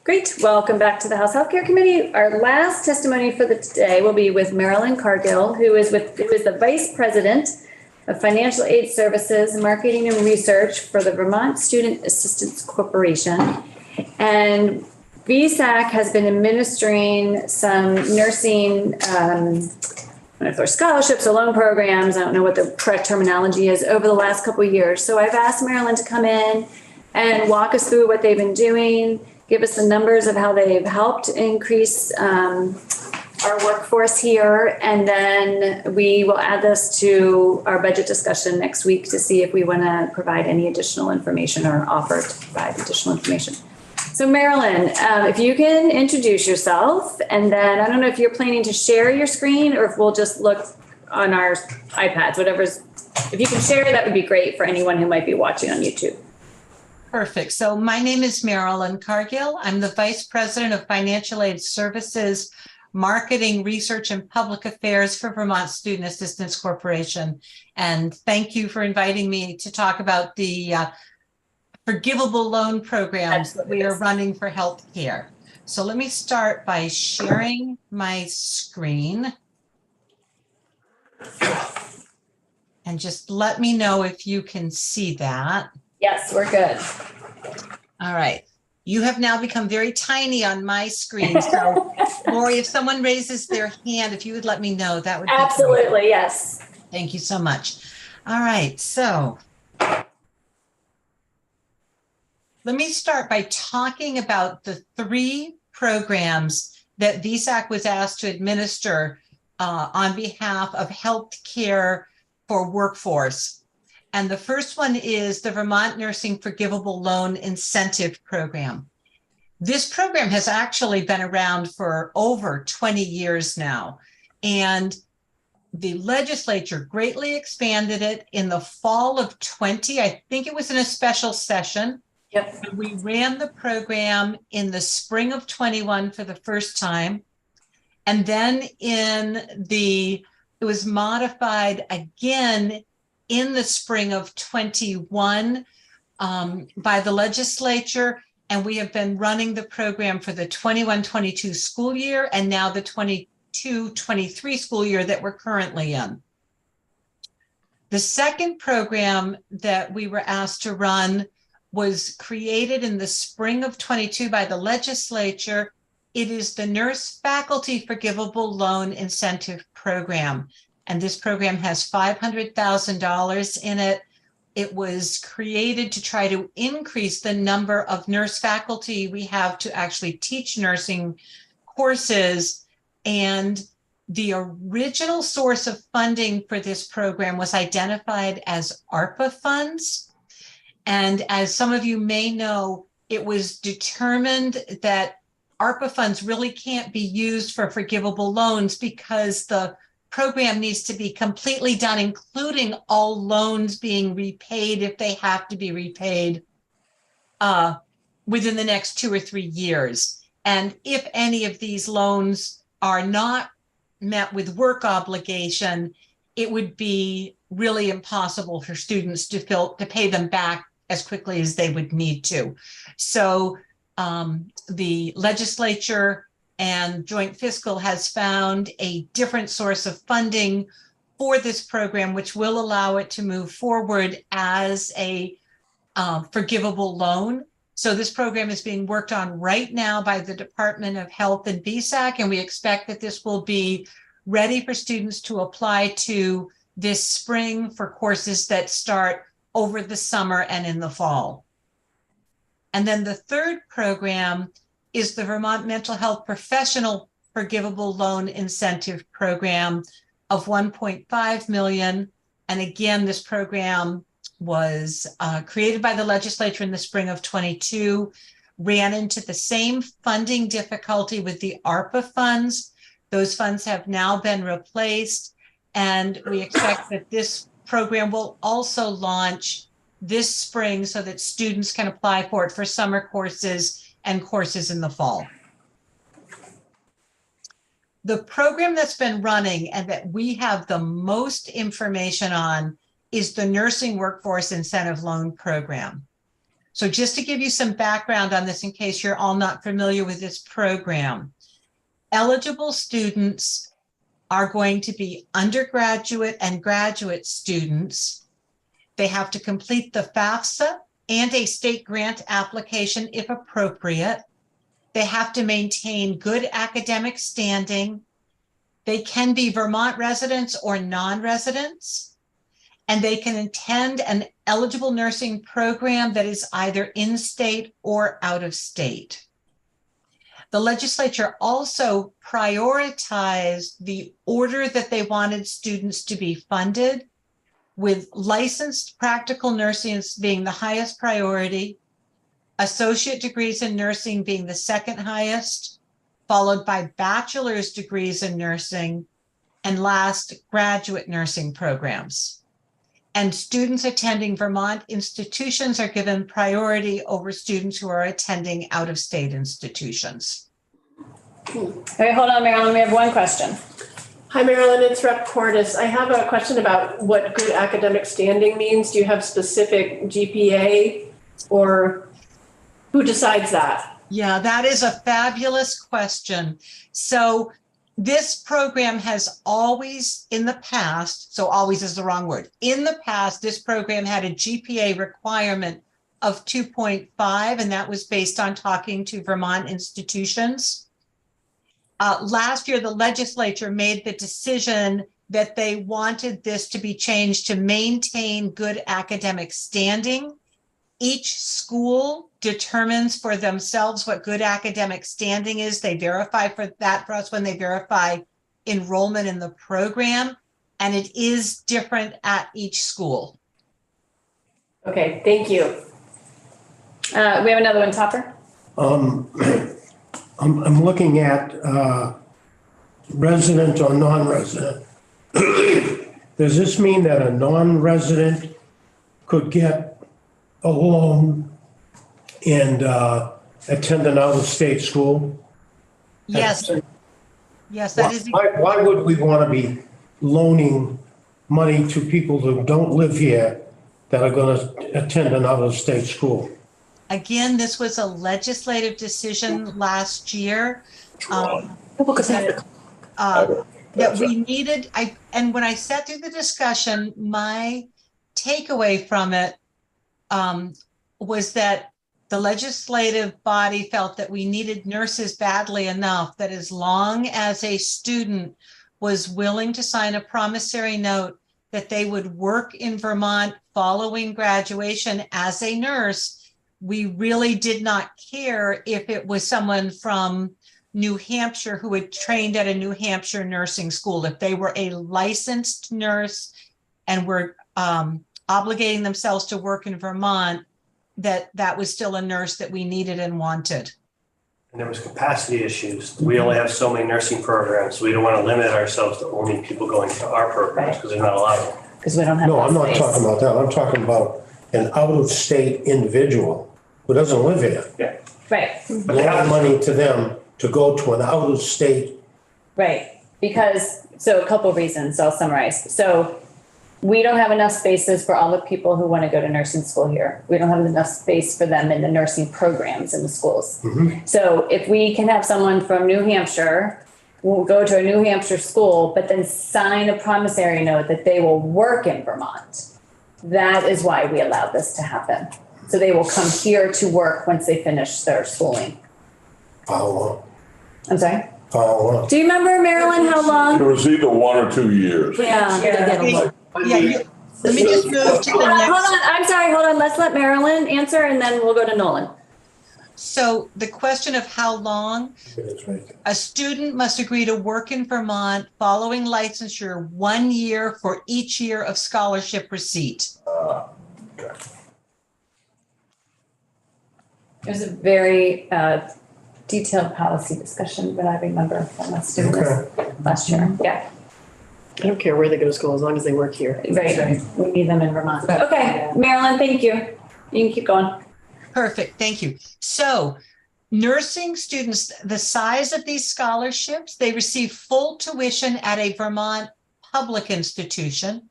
Great. Welcome back to the House Healthcare Committee. Our last testimony for the today will be with Marilyn Cargill, who is the Vice President of Financial Aid Services, Marketing and Research for the Vermont Student Assistance Corporation. And VSAC has been administering some nursing, I don't know if they're scholarships or loan programs, I don't know what the correct terminology is, over the last couple of years. So I've asked Marilyn to come in and walk us through what they've been doing, give us the numbers of how they've helped increase our workforce here, and then we will add this to our budget discussion next week to see if we want to provide any additional information or offer to provide additional information. So Marilyn, if you can introduce yourself, and then I don't know if you're planning to share your screen or if we'll just look on our iPads, whatever's, if you can share, that would be great for anyone who might be watching on YouTube. Perfect. So my name is Marilyn Cargill. I'm the Vice President of Financial Aid Services, Marketing, Research, and Public Affairs for Vermont Student Assistance Corporation. And thank you for inviting me to talk about the forgivable loan programs that we are running for healthcare. So let me start by sharing my screen. And just let me know if you can see that. Yes, we're good. All right. You have now become very tiny on my screen. So, Lori, if someone raises their hand, if you would let me know, that would be absolutely great. Yes. Thank you so much. All right. So let me start by talking about the three programs that VSAC was asked to administer on behalf of healthcare for workforce. And the first one is the Vermont Nursing Forgivable Loan Incentive Program. This program has actually been around for over 20 years now. And the legislature greatly expanded it in the fall of 20. I think it was in a special session. Yep. We ran the program in the spring of 21 for the first time. And then it was modified again in the spring of 21 by the legislature, and we have been running the program for the 21-22 school year and now the 22-23 school year that we're currently in. The second program that we were asked to run was created in the spring of 22 by the legislature. It is the Nurse Faculty Forgivable Loan Incentive Program. And this program has $500,000 in it. It was created to try to increase the number of nurse faculty we have to actually teach nursing courses. And the original source of funding for this program was identified as ARPA funds. And as some of you may know, it was determined that ARPA funds really can't be used for forgivable loans because the program needs to be completely done, including all loans being repaid if they have to be repaid within the next 2 or 3 years. And if any of these loans are not met with work obligation, it would be really impossible for students to pay them back as quickly as they would need to. So the legislature and Joint Fiscal has found a different source of funding for this program, which will allow it to move forward as a forgivable loan. So this program is being worked on right now by the Department of Health and VSAC, and we expect that this will be ready for students to apply to this spring for courses that start over the summer and in the fall. And then the third program is the Vermont Mental Health Professional Forgivable Loan Incentive Program of $1.5 million. And again, this program was created by the legislature in the spring of 22, ran into the same funding difficulty with the ARPA funds. Those funds have now been replaced, and we expect that this program will also launch this spring so that students can apply for it for summer courses and courses in the fall. The program that's been running and that we have the most information on is the Nursing Workforce Incentive Loan Program. So just to give you some background on this, in case you're all not familiar with this program, eligible students are going to be undergraduate and graduate students. They have to complete the FAFSA and a state grant application if appropriate. They have to maintain good academic standing. They can be Vermont residents or non-residents, and they can attend an eligible nursing program that is either in-state or out of state. The legislature also prioritized the order that they wanted students to be funded, with licensed practical nursing being the highest priority, associate degrees in nursing being the second highest, followed by bachelor's degrees in nursing, and last, graduate nursing programs. And students attending Vermont institutions are given priority over students who are attending out-of-state institutions. Okay, hold on, Marilyn, we have one question. Hi, Marilyn, it's Rep. Cordis. I have a question about what good academic standing means. Do you have specific GPA, or who decides that? Yeah, that is a fabulous question. So this program has always in the past, so always is the wrong word. In the past, this program had a GPA requirement of 2.5, and that was based on talking to Vermont institutions. Last year, the legislature made the decision that they wanted this to be changed to maintain good academic standing. Each school determines for themselves what good academic standing is. They verify for us when they verify enrollment in the program, and it is different at each school. Okay, thank you. We have another one, Topper. I'm looking at resident or non-resident. Does this mean that a non-resident could get a loan and attend an out-of-state school? Yes. Yes, that is. Why would we want to be loaning money to people who don't live here that are going to attend an out-of-state school? Again, this was a legislative decision last year that we needed. And when I sat through the discussion, my takeaway from it was that the legislative body felt that we needed nurses badly enough that as long as a student was willing to sign a promissory note that they would work in Vermont following graduation as a nurse, we really did not care if it was someone from New Hampshire who had trained at a New Hampshire nursing school. If they were a licensed nurse and were obligating themselves to work in Vermont, that was still a nurse that we needed and wanted. And there was capacity issues. We only have so many nursing programs. So we don't want to limit ourselves to only people going to our programs because they're not allowed. Because we don't have. No, I'm not talking about that. I'm talking about an out-of-state individual who doesn't live here. Yeah. Right. Loan money to them to go to an out-of-state. Right, because, so a couple of reasons, I'll summarize. So we don't have enough spaces for all the people who want to go to nursing school here. We don't have enough space for them in the nursing programs in the schools. Mm-hmm. So if we can have someone from New Hampshire, will go to a New Hampshire school, but then sign a promissory note that they will work in Vermont, that is why we allowed this to happen. So they will come here to work once they finish their schooling. Follow I'm sorry? up. Follow up. Do you remember, Marilyn, how It long? was either 1 or 2 years. Yeah. Let me just move to Hold the on, next. I'm sorry, hold on. Let's let Marilyn answer and then we'll go to Nolan. So the question of how long a student must agree to work in Vermont following licensure 1 year for each year of scholarship receipt. It was a very detailed policy discussion that I remember from us doing this last year. Yeah, I don't care where they go to school as long as they work here. right. We need them in Vermont. Okay, Marilyn, thank you. You can keep going. Perfect, thank you. So nursing students, the size of these scholarships, they receive full tuition at a Vermont public institution.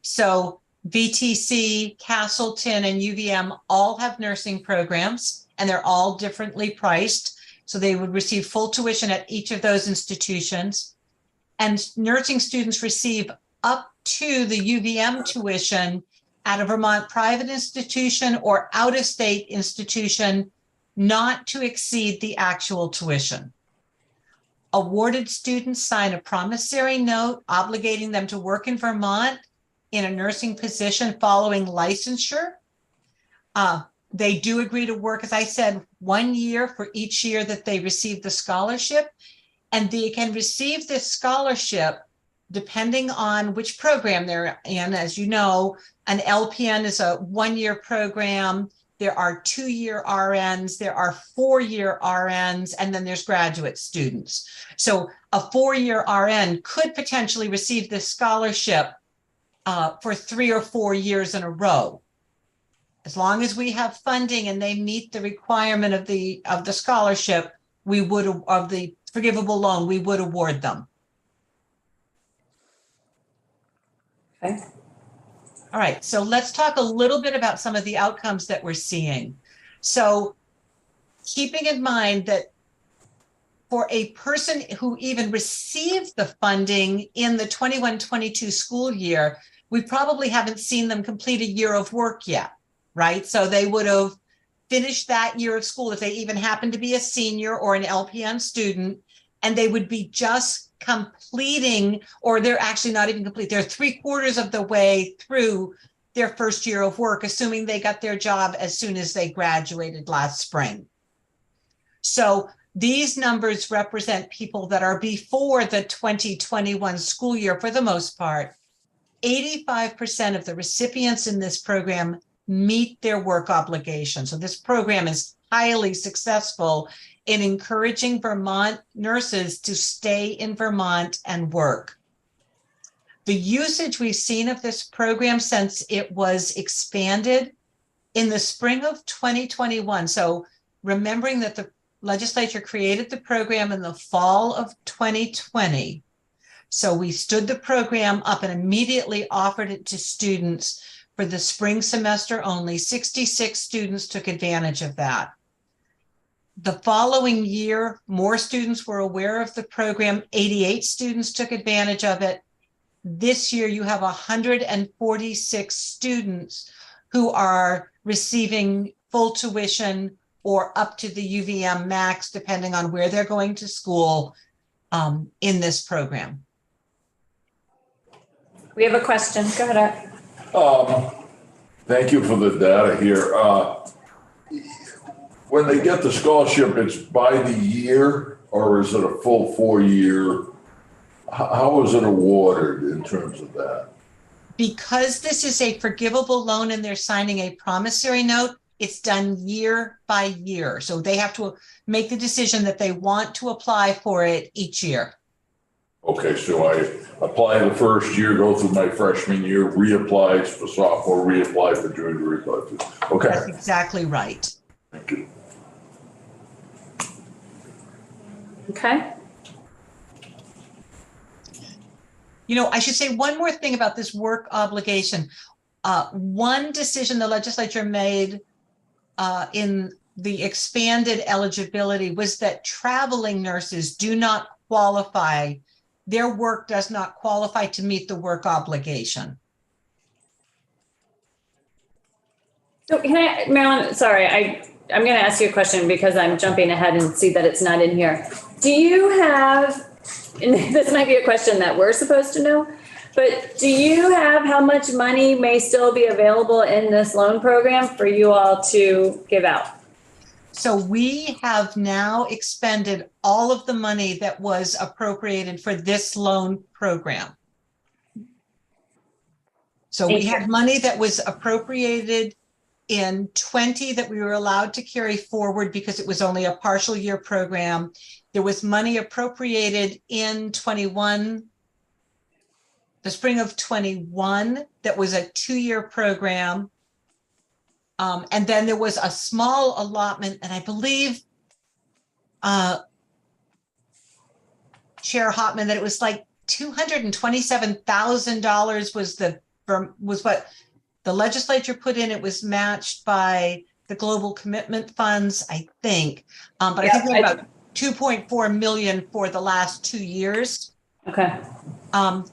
So VTC, Castleton, and UVM all have nursing programs, and they're all differently priced. So they would receive full tuition at each of those institutions. And nursing students receive up to the UVM tuition at a Vermont private institution or out-of-state institution, not to exceed the actual tuition. Awarded students sign a promissory note obligating them to work in Vermont in a nursing position following licensure. They do agree to work, as I said, 1 year for each year that they receive the scholarship, and they can receive this scholarship depending on which program they're in. As you know, an LPN is a 1-year program. There are 2-year RNs, there are 4-year RNs, and then there's graduate students. So a 4-year RN could potentially receive this scholarship for 3 or 4 years in a row. As long as we have funding and they meet the requirement of the scholarship, we would, of the forgivable loan, we would award them. Okay. All right, so let's talk a little bit about some of the outcomes that we're seeing. So keeping in mind that for a person who even received the funding in the 21-22 school year, we probably haven't seen them complete a year of work yet, right? So they would have finished that year of school if they even happen to be a senior or an LPN student, and they would be just completing, or they're actually not even complete. They're 3/4 of the way through their first year of work, assuming they got their job as soon as they graduated last spring. So these numbers represent people that are before the 2021 school year for the most part. 85% of the recipients in this program meet their work obligation. So this program is highly successful in encouraging Vermont nurses to stay in Vermont and work. The usage we've seen of this program since it was expanded in the spring of 2021. So remembering that the legislature created the program in the fall of 2020. So we stood the program up and immediately offered it to students for the spring semester only. 66 students took advantage of that. The following year, more students were aware of the program. 88 students took advantage of it. This year, you have 146 students who are receiving full tuition or up to the UVM max, depending on where they're going to school in this program. We have a question. Go ahead, Art. Thank you for the data here. When they get the scholarship, it's by the year, or is it a full 4-year? How is it awarded in terms of that? Because this is a forgivable loan and they're signing a promissory note, it's done year by year. So they have to make the decision that they want to apply for it each year. Okay, so I apply the first year, go through my freshman year, reapply for sophomore, reapply for junior, reapply for, okay. That's exactly right. Thank you. Okay. You know, I should say one more thing about this work obligation. One decision the legislature made in the expanded eligibility was that traveling nurses do not qualify. Their work does not qualify to meet the work obligation. So can I, Marilyn, sorry, I'm going to ask you a question because I'm jumping ahead and see that it's not in here. Do you have, and this might be a question that we're supposed to know, but do you have how much money may still be available in this loan program for you all to give out? So we have now expended all of the money that was appropriated for this loan program. So we had money that was appropriated in 20 that we were allowed to carry forward because it was only a partial year program. There was money appropriated in 21, the spring of 21, that was a 2-year program. And then there was a small allotment, and I believe Chair Hopman, that it was like $227,000 was what the legislature put in, it was matched by the global commitment funds, I think. But I think we had about 2.4 million for the last 2 years. Okay.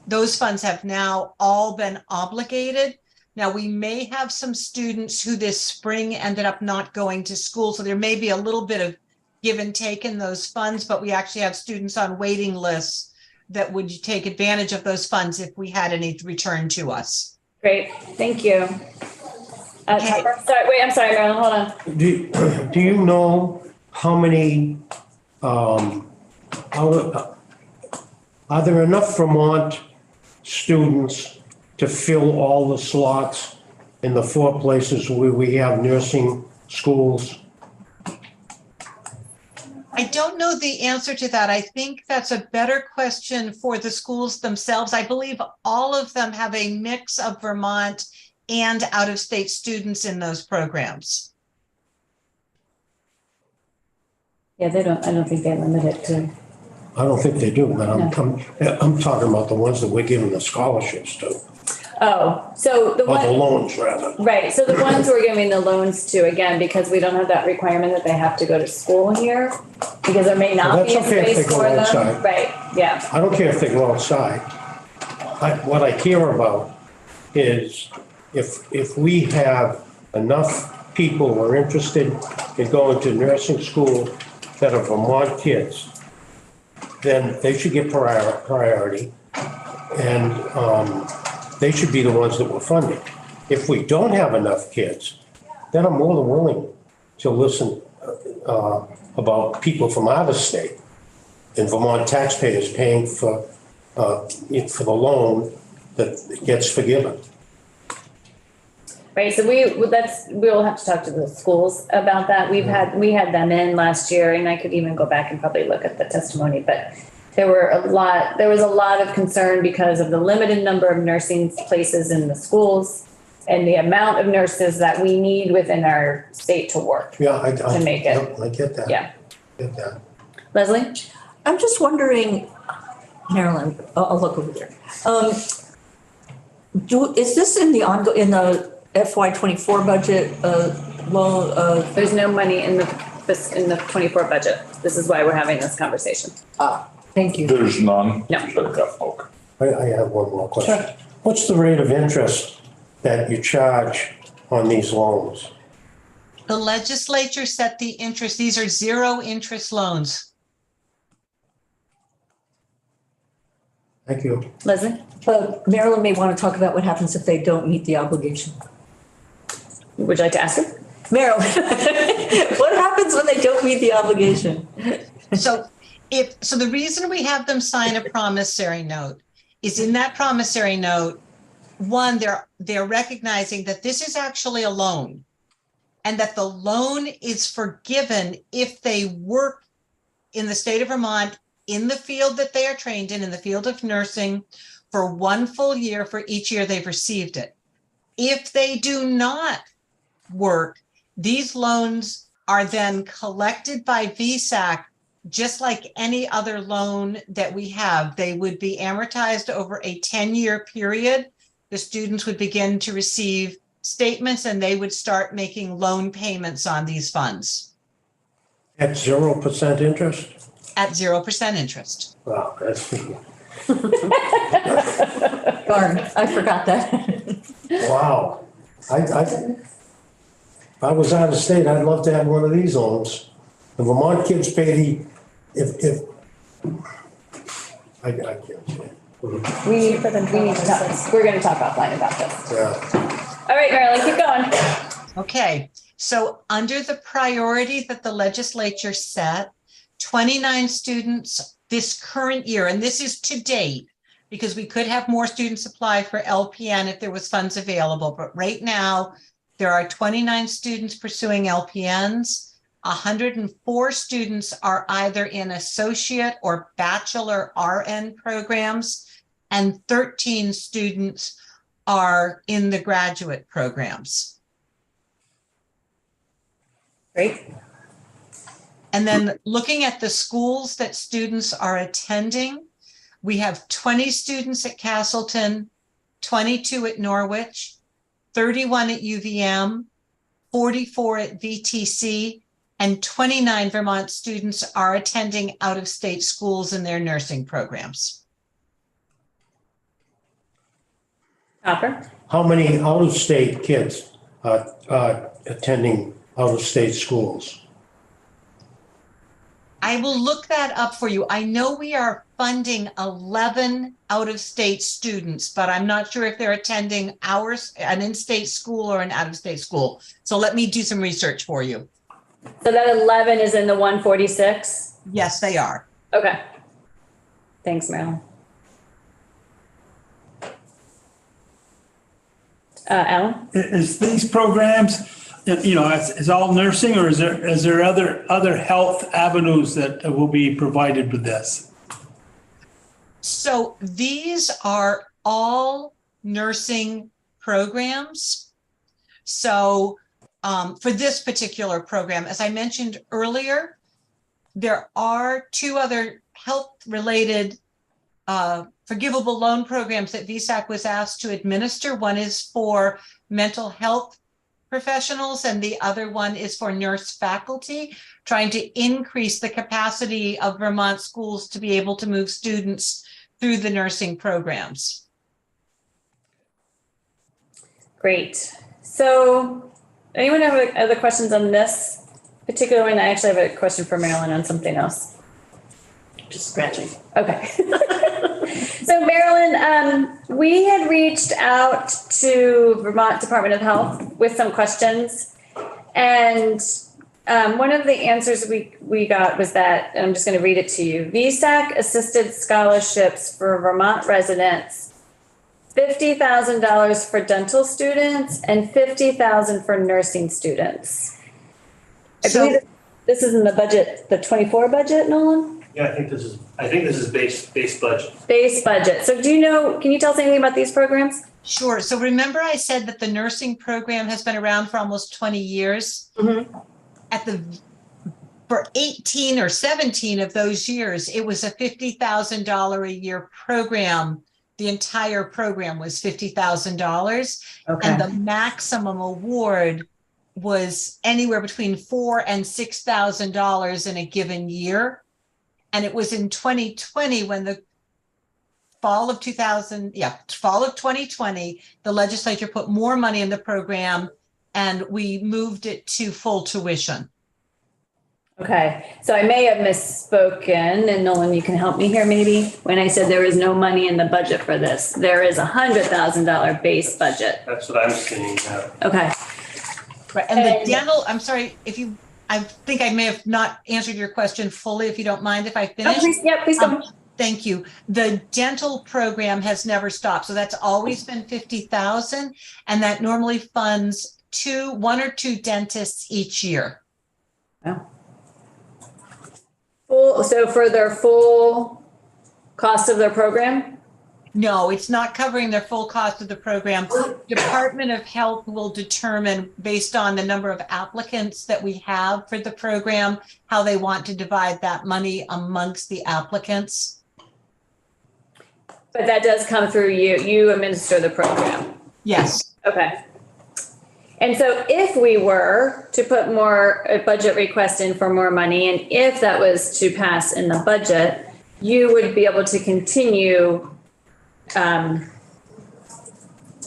Those funds have now all been obligated. Now, we may have some students who this spring ended up not going to school, so there may be a little bit of give and take in those funds, but we actually have students on waiting lists that would take advantage of those funds if we had any returned to us. Great, thank you. Okay. I'm sorry, Marilyn, hold on. Do you know how many, are there enough Vermont students to fill all the slots in the 4 places where we have nursing schools? I don't know the answer to that. I think that's a better question for the schools themselves. I believe all of them have a mix of Vermont and out-of-state students in those programs. Yeah, I don't think they limit it to. I don't think they do, but I'm talking about the ones that we're giving the scholarships to, Oh, so the or the one, loans rather. right, so the ones we're giving the loans to, again, because we don't have that requirement that they have to go to school here, because there may not Well, be a that's okay if space they go for them. outside. Right, yeah, I don't care if they go outside. What I care about is if we have enough people who are interested in going to nursing school that are Vermont kids, then they should get priority, and they should be the ones that we're funding. If we don't have enough kids, then I'm more than willing to listen about people from out of state and Vermont taxpayers paying for the loan that gets forgiven. right, so we'll have to talk to the schools about that. We had them in last year, and I could even go back and probably look at the testimony, but there was a lot of concern because of the limited number of nursing places in the schools and the amount of nurses that we need within our state to work. Yeah, I make it. I get that. Yeah. Get that. Leslie? I'm just wondering, Marilyn, I'll look over there. Is this in the FY24 budget, loan, There's no money in the 24 budget. This is why we're having this conversation. thank you. There's none? No. Okay. I have one more question. What's the rate of interest that you charge on these loans? The legislature set the interest. These are 0 interest loans. Thank you. Leslie? Marilyn may want to talk about what happens if they don't meet the obligation. Would you like to ask her? Marilyn, what happens when they don't meet the obligation? So the reason we have them sign a promissory note is in that promissory note, one, they're recognizing that this is actually a loan and that the loan is forgiven if they work in the state of Vermont in the field that they are trained in the field of nursing, for 1 full year for each year they've received it. If they do not work, these loans are then collected by VSAC just like any other loan that we have. They would be amortized over a 10-year period. The students would begin to receive statements and they would start making loan payments on these funds. At 0% interest? At 0% interest. Wow, that's, Darn, I forgot that. wow. If I was out of state, I'd love to have one of these loans. The Vermont kids pay I can't say. We need to talk. We're going to talk offline about this. Yeah. All right, Marilyn, keep going. Okay, so under the priority that the legislature set, 29 students this current year, and this is to date, because we could have more students apply for LPN if there was funds available, but right now there are 29 students pursuing LPNs. 104 students are either in associate or bachelor RN programs, and 13 students are in the graduate programs. Great. And then looking at the schools that students are attending, we have 20 students at Castleton, 22 at Norwich, 31 at UVM, 44 at VTC, and 29 Vermont students are attending out-of-state schools in their nursing programs. Hopper? How many out-of-state kids are attending out-of-state schools? I will look that up for you. I know we are funding 11 out-of-state students, but I'm not sure if they're attending an in-state school or an out-of-state school. So let me do some research for you. So that 11 is in the 146? Yes, they are. Okay. Thanks, Marilyn. Alan? Is these programs, is all nursing, or is there other health avenues that will be provided with this? So these are all nursing programs. So for this particular program, as I mentioned earlier, there are two other health-related forgivable loan programs that VSAC was asked to administer. One is for mental health professionals, and the other one is for nurse faculty, trying to increase the capacity of Vermont schools to be able to move students through the nursing programs. Great. So anyone have other questions on this particular one? I actually have a question for Marilyn on something else. Just scratching. Okay. So Marilyn, we had reached out to Vermont Department of Health with some questions. And one of the answers we got was that, and I'm just going to read it to you, VSAC assisted scholarships for Vermont residents, $50,000 for dental students and $50,000 for nursing students. I believe this is in the budget, the 24 budget, Nolan? Yeah, I think this is base budget. Base budget. So can you tell us anything about these programs? Sure. So remember I said that the nursing program has been around for almost 20 years? Mm-hmm. For 18 or 17 of those years, it was a $50,000 a year program. The entire program was $50,000. Okay. And the maximum award was anywhere between $4,000 and $6,000 in a given year. And it was in 2020 when the fall of 2020, the legislature put more money in the program and we moved it to full tuition. Okay, so I may have misspoken, and Nolan, you can help me here maybe, when I said there is no money in the budget for this. There is a $100,000 base budget. That's what I'm seeing now. Okay. Right. And the dental, I'm sorry, I think I may have not answered your question fully, if you don't mind if I finish. Oh, please go. Thank you. The dental program has never stopped. So that's always been 50,000, and that normally funds one or two dentists each year. Oh. So for their full cost of their program? No, it's not covering their full cost of the program. Department of Health will determine, based on the number of applicants that we have for the program, how they want to divide that money amongst the applicants. But that does come through you. You administer the program. Yes. Okay. And so if we were to put a budget request in for more money, and if that was to pass in the budget, you would be able to continue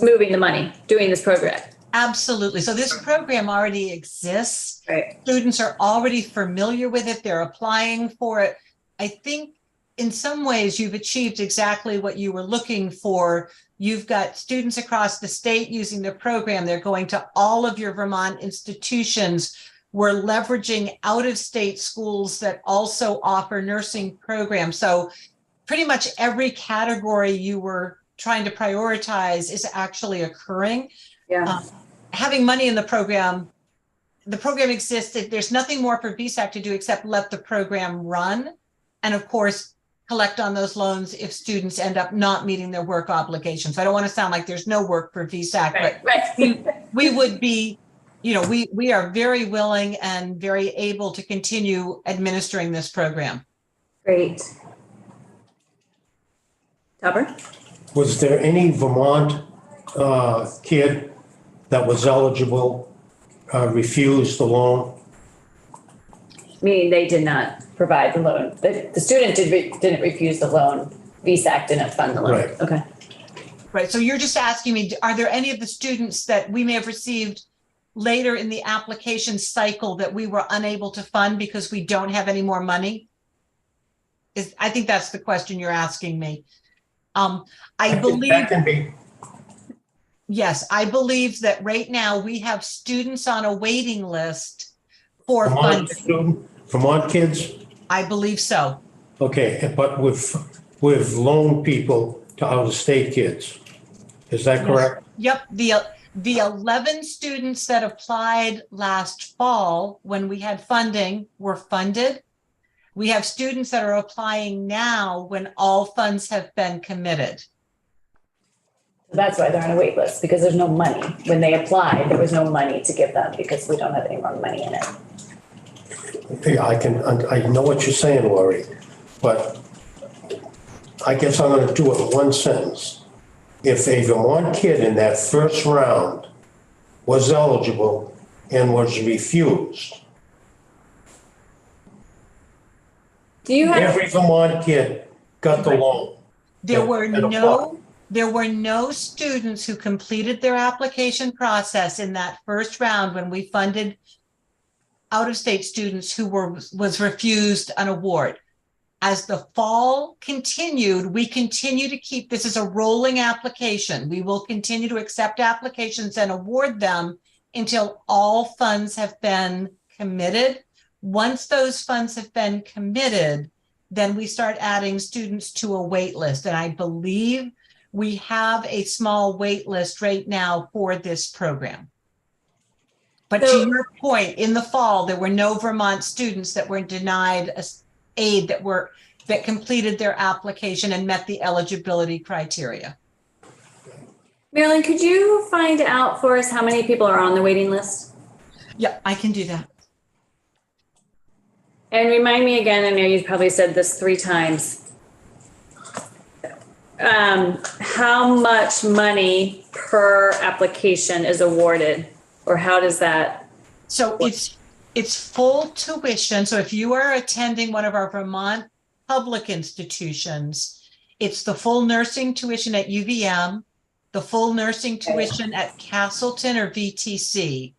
moving the money, doing this program. Absolutely. So this program already exists. Right. Students are already familiar with it. They're applying for it. I think in some ways you've achieved exactly what you were looking for. You've got students across the state using the program. They're going to all of your Vermont institutions. We're leveraging out-of-state schools that also offer nursing programs. So pretty much every category you were trying to prioritize is actually occurring. Yeah. Having money in the program exists. There's nothing more for VSAC to do except let the program run. And of course, collect on those loans if students end up not meeting their work obligations. I don't want to sound like there's no work for VSAC, but we would be, we are very willing and very able to continue administering this program. Great. Tupper? Was there any Vermont kid that was eligible refused the loan? Meaning they did not provide the loan. The student didn't refuse the loan. VSAC didn't fund the loan. Right. Okay. Right, so you're just asking me, are there any of the students that we may have received later in the application cycle that we were unable to fund because we don't have any more money? I think that's the question you're asking me. I think believe, that can be, yes, I believe that right now we have students on a waiting list for Vermont funding. student, Vermont kids? I believe so. Okay, but with loan people to out-of-state kids. Is that correct? Yep, the 11 students that applied last fall when we had funding were funded. We have students that are applying now when all funds have been committed. That's why they're on a wait list, because there's no money. When they applied, there was no money to give them because we don't have any more money in it. Yeah, I know what you're saying, Lori, but I guess I'm gonna do it in one sentence. If a Vermont kid in that first round was eligible and was refused, Do you have, every Vermont kid got the loan. There And- were and apply. no students who completed their application process in that first round when we funded out-of-state students who was refused an award. As the fall continued, we continue to keep, this is a rolling application. We will continue to accept applications and award them until all funds have been committed. Once those funds have been committed, then we start adding students to a wait list. And I believe we have a small wait list right now for this program. But to So- your point, in the fall, there were no Vermont students that were denied aid that completed their application and met the eligibility criteria. Marilyn, could you find out for us how many people are on the waiting list? Yeah, I can do that. And remind me again, I know you probably said this 3 times. How much money per application is awarded, or how does that? So it's full tuition. So if you are attending one of our Vermont public institutions, it's the full nursing tuition at UVM, the full nursing tuition at Castleton or VTC.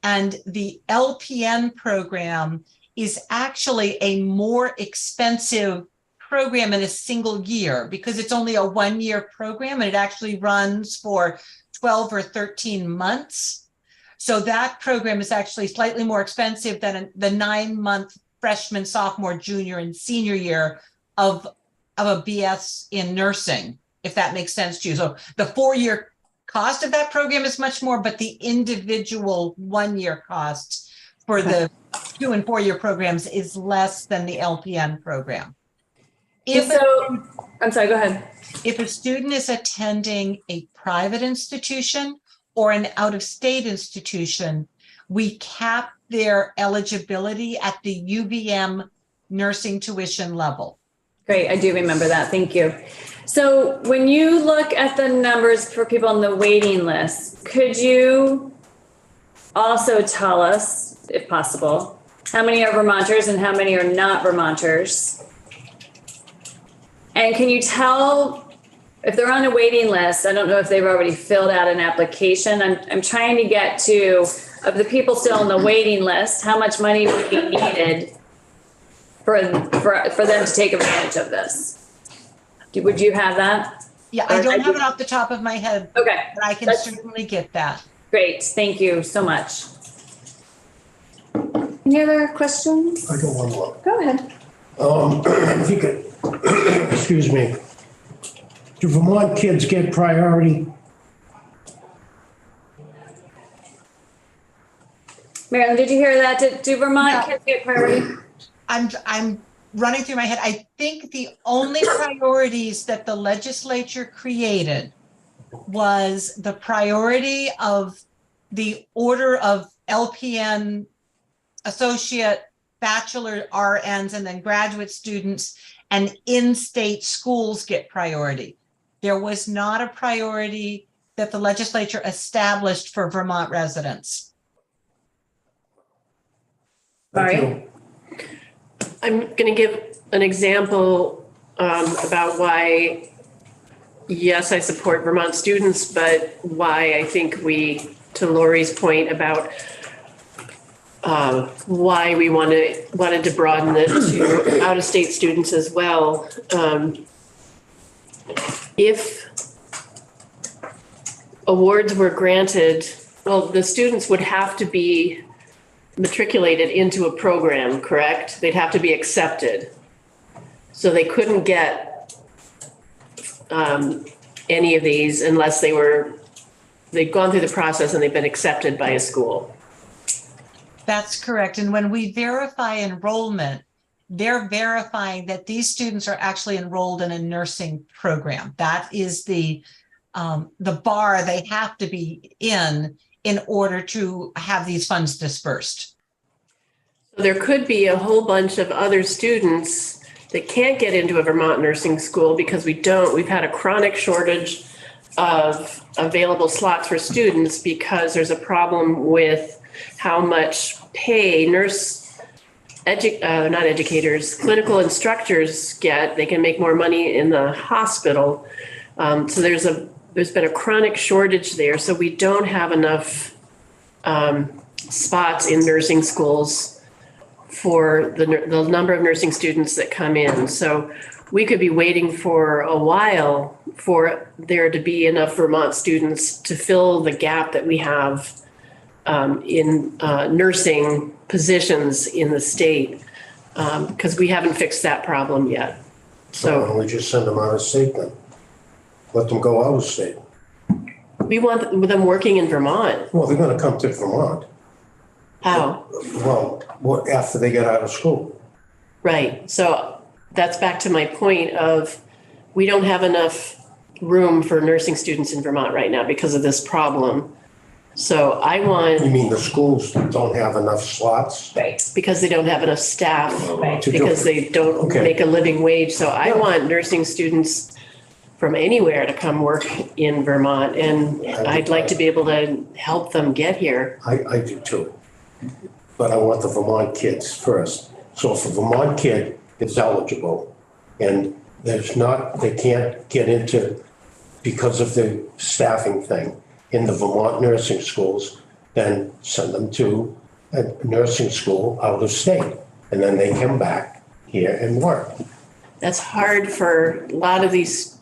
And the LPN program is actually a more expensive program in a single year because it's only a 1-year program and it actually runs for 12 or 13 months. So that program is actually slightly more expensive than the 9-month freshman, sophomore, junior, and senior year of a BS in nursing, if that makes sense to you. So the 4-year cost of that program is much more, but the individual 1-year cost for the 2- and 4-year programs is less than the LPN program. So, I'm sorry, go ahead. If a student is attending a private institution or an out-of-state institution, we cap their eligibility at the UVM nursing tuition level. Great, I do remember that. Thank you. So when you look at the numbers for people on the waiting list, could you also tell us, if possible, how many are Vermonters and how many are not Vermonters? And can you tell if they're on a waiting list? I don't know if they've already filled out an application. I'm trying to get to, of the people still on the waiting list, how much money would be needed for them to take advantage of this? Would you have that? Yeah, I don't have it off the top of my head, Okay, but I can certainly get that. great. Thank you so much. Any other questions? I got one more. Go ahead. If you could, excuse me, do Vermont kids get priority? Marilyn, did you hear that? Do Vermont No. kids get priority? I'm running through my head. I think the only priorities that the legislature created was the priority of the order of LPN, associate, bachelor RNs, and then graduate students, and in-state schools get priority. There was not a priority that the legislature established for Vermont residents. Thank Sorry. you. I'm going to give an example about why, yes, I support Vermont students, but why I think to Lori's point about why we wanted to broaden it to out-of-state students as well. If awards were granted, well, the students would have to be matriculated into a program, correct? They'd have to be accepted. So they couldn't get any of these unless they'd gone through the process and they've been accepted by a school. That's correct. And when we verify enrollment, they're verifying that these students are actually enrolled in a nursing program. That is the bar they have to be in order to have these funds dispersed. There could be a whole bunch of other students that can't get into a Vermont nursing school because we've had a chronic shortage of available slots for students because there's a problem with how much pay clinical instructors get. They can make more money in the hospital. So there's been a chronic shortage there. So we don't have enough spots in nursing schools for the number of nursing students that come in. So we could be waiting for a while for there to be enough Vermont students to fill the gap that we have in nursing positions in the state, because we haven't fixed that problem yet. So why don't we just send them out of state then? Let them go out of state. We want them working in Vermont. Well, they're gonna come to Vermont. How? Well, after they get out of school. Right. So that's back to my point of we don't have enough room for nursing students in Vermont right now because of this problem. So I You want, mean the schools don't have enough slots? Right. because they don't have enough staff, Right. to do because it? they don't Okay. make a living wage. So I Yeah. want nursing students from anywhere to come work in Vermont. And I'd like to be able to help them get here. I do too. But I want the Vermont kids first. So if a Vermont kid is eligible and they can't get into, because of the staffing thing, in the Vermont nursing schools, then send them to a nursing school out of state. And then they come back here and work. That's hard for a lot of these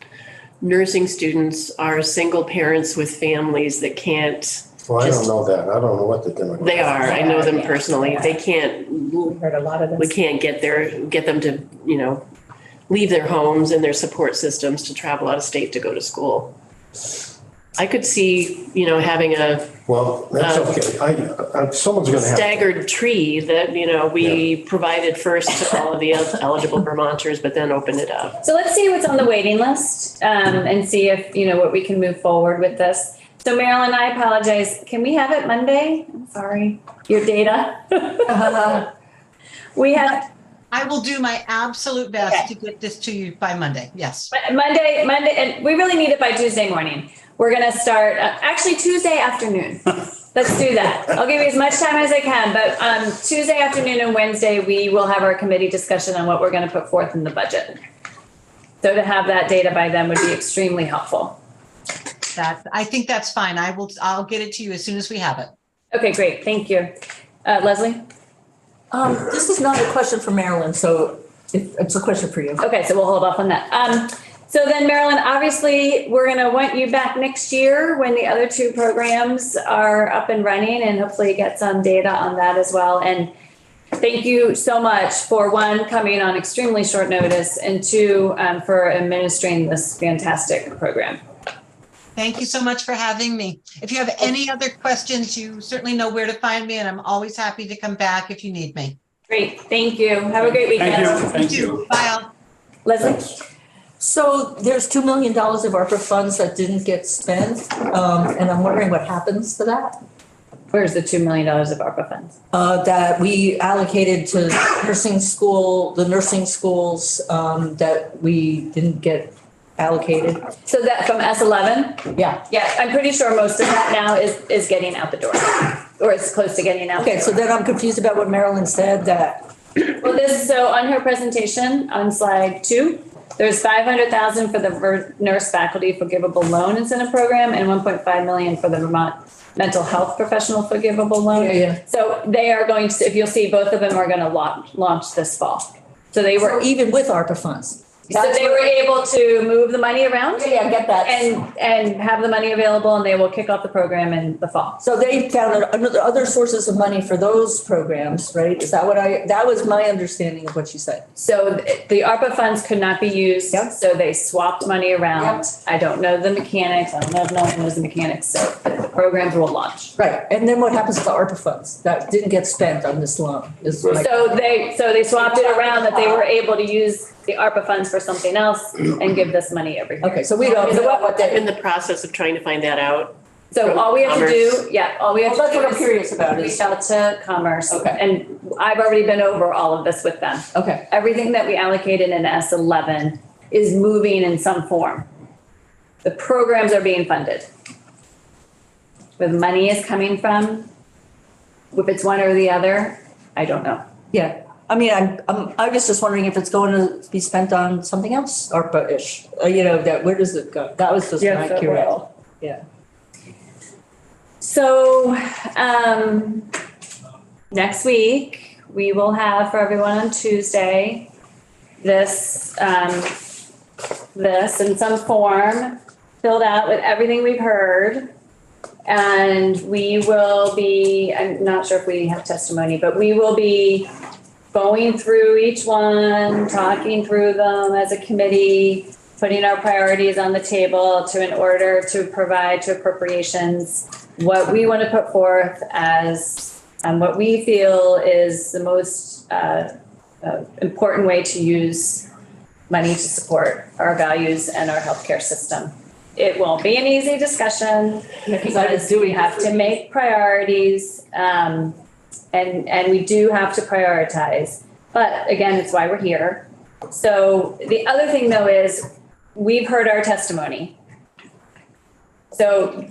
nursing students are single parents with families that can't. Well, I don't know that. I don't know what the demographic. They are. I know them personally. They can't. We've heard a lot of We this. can't get them to leave their homes and their support systems to travel out of state to go to school. I could see having a Well, that's okay. Someone's gonna have. staggered tree that we provided first to all of the eligible Vermonters, but then open it up. So let's see what's on the waiting list, and see if, what we can move forward with this. So Marilyn, I apologize. Can we have it Monday? I'm sorry. Your data. We have I will do my absolute best to get this to you by Monday. Yes. Monday, and we really need it by Tuesday morning. We're gonna start, actually Tuesday afternoon. Let's do that. I'll give you as much time as I can, but Tuesday afternoon and Wednesday, we will have our committee discussion on what we're gonna put forth in the budget. So to have that data by then would be extremely helpful. I think that's fine. I'll get it to you as soon as we have it. Okay, great, thank you. Leslie? This is not a question for Marilyn, so it's a question for you. Okay, so we'll hold off on that. So then Marilyn, obviously, we're gonna want you back next year when the other two programs are up and running and hopefully get some data on that as well. And thank you so much for one, coming on extremely short notice, and two, for administering this fantastic program. Thank you so much for having me. If you have any other questions, you certainly know where to find me, and I'm always happy to come back if you need me. Great, thank you. Have a great weekend. Thank you. Bye all. Leslie? So there's $2 million of ARPA funds that didn't get spent, and I'm wondering what happens to that? Where's the $2 million of ARPA funds? That we allocated to the nursing schools, that we didn't get allocated? So that from S11? Yeah. Yeah, I'm pretty sure most of that now is getting out the door, or it's close to getting out. Okay, so then I'm confused about what Marilyn said, that, Well, so on her presentation, on slide 2, there's 500,000 for the nurse faculty forgivable loan incentive program and 1.5 million for the Vermont mental health professional forgivable loan. Yeah. So they are going to, if you'll see, both of them are going to launch this fall. So they were, even with ARPA funds. so they were able to move the money around Yeah, I get that. and have the money available, and they will kick off the program in the fall. So they found other sources of money for those programs, right? Is that that was my understanding of what you said. So the ARPA funds could not be used, Yep. so they swapped money around. Yep. I don't know the mechanics, I don't know if no one knows the mechanics, so the programs will launch. Right, and then what happens to the ARPA funds that didn't get spent on this loan? Is my- So they swapped it around that they were able to use the ARPA funds for something else and give this money every year. Okay, so we don't know what I'm they, in the process of trying to find that out. So all we have to do, all we have well, that's to what do I'm curious about is is, reach out to Commerce. Okay. And I've already been over all of this with them. okay, Everything that we allocated in S11 is moving in some form. The programs are being funded. Where the money is coming from, if it's one or the other, I don't know. yeah. I mean, I was just wondering if it's going to be spent on something else, ARPA-ish, where does it go? That was just my curiosity. Yeah. So, next week, we will have for everyone on Tuesday, this in some form, filled out with everything we've heard. And we will be, I'm not sure if we have testimony, but we will be going through each one, talking through them as a committee, putting our priorities on the table in order to provide to appropriations what we want to put forth as what we feel is the most important way to use money to support our values and our healthcare system. It won't be an easy discussion because we have to make priorities, and we do have to prioritize. But again, it's why we're here. So the other thing though is we've heard our testimony. So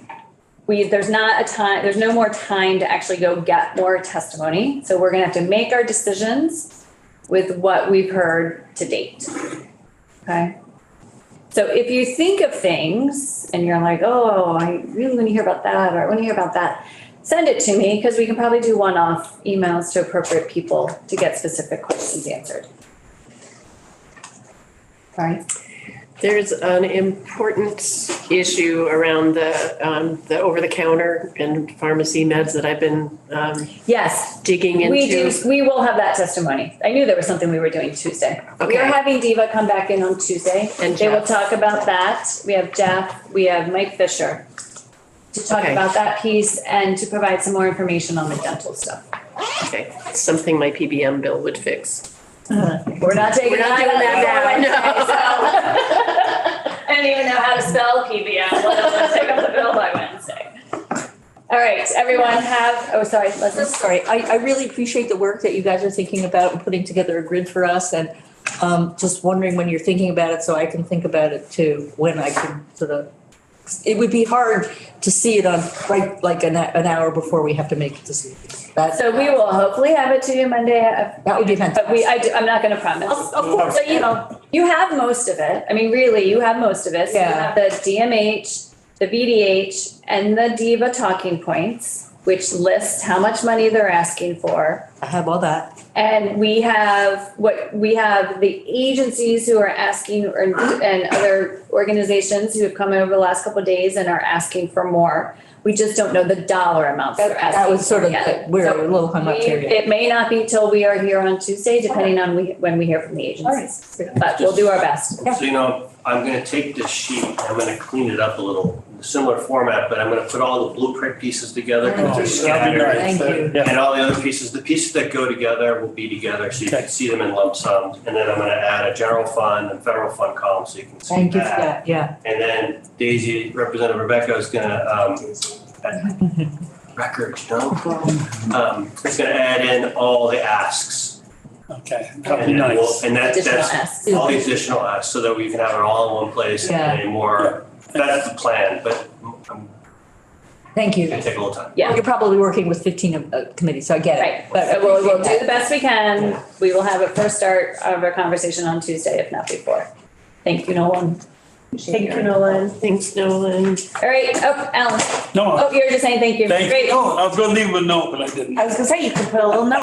there's no more time to actually go get more testimony. So we're gonna have to make our decisions with what we've heard to date. Okay? So if you think of things and you're like, oh, I really want to hear about that, or I want to hear about that, send it to me because we can probably do one-off emails to appropriate people to get specific questions answered. Sorry. There's an important issue around the over-the-counter and pharmacy meds that I've been Yes, digging into. we will have that testimony. I knew there was something we were doing Tuesday. We Okay. are having Diva come back in on Tuesday. And They will Jeff. talk about that. We have Jeff, we have Mike Fisher to talk Okay. about that piece and to provide some more information on the dental stuff. Okay, something my PBM bill would fix. We're not taking We're not doing that now. I don't even know how to spell PBM, let alone take up the bill by Wednesday. All right, everyone sorry, Leslie. Sorry, I really appreciate the work that you guys are thinking about and putting together a grid for us, and just wondering when you're thinking about it, so I can think about it too, when I can sort of, it would be hard to see it on, right, like an hour before we have to make a decision. So we will hopefully have it to you Monday. That would be But I'm not gonna promise. Of course, But you have most of it. I mean, really, you have most of it. So you Yeah. have the DMH, the VDH, and the DIVA talking points, which list how much money they're asking for. I have all that. And we have the agencies who are asking, and other organizations who have come in over the last couple of days and are asking for more. We just don't know the dollar amounts they're asking. That was sort of, yet. we're So a little hung up here yet. it may not be till we are here on Tuesday, depending on when we hear from the agencies. But we'll do our best. So, I'm gonna take this sheet, I'm gonna clean it up a little, similar format, but I'm gonna put all the blueprint pieces together. Thank They're you. scattered. Thank you. And all the other pieces, the pieces that go together will be together, so you can see them in lump sums. And then I'm gonna add a general fund and federal fund column, so you can see Thank you for that. that, yeah. And then Daisy, Representative Rebecca is gonna, records, no? Is gonna add in all the asks Okay, that'd be And then nice. and Additional that's asks. all the additional asks, so that we can have it all in one place Yeah. and a more, that's the plan, but I'm Thank you. gonna take a little time. Yeah. You're probably working with 15 committees, so I get it. Right, But I so we'll do appreciate the that. best we can. We will have a first start of our conversation on Tuesday, if not before. Thank you, Nolan. Thank you, Nolan. Thanks, Nolan. All right, oh, Alan. No, Oh, you were just saying thank you. thank Great. you. Oh, I was gonna leave him a note, but I didn't. I was gonna say, you could put a little note